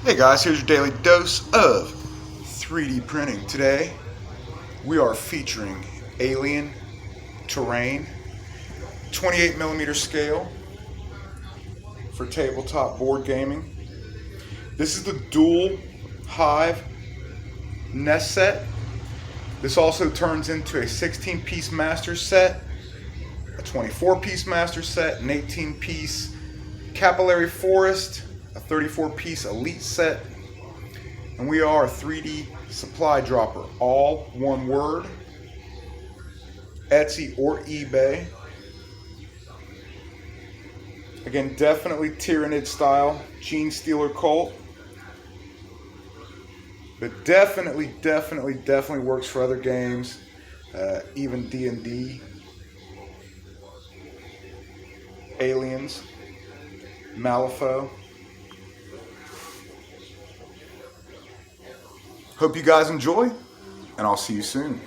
Hey guys, here's your daily dose of 3D printing. Today we are featuring Alien Terrain, 28mm scale for tabletop board gaming. This is the dual hive nest set. This also turns into a 16-piece master set, a 24-piece master set, an 18-piece capillary forest, a 34-piece elite set, and we are a 3D supply dropper, all one word, Etsy or eBay. Again, definitely Tyranid style, Gene Stealer cult, but definitely works for other games, even D&D, Aliens, Malifaux. Hope you guys enjoy, and I'll see you soon.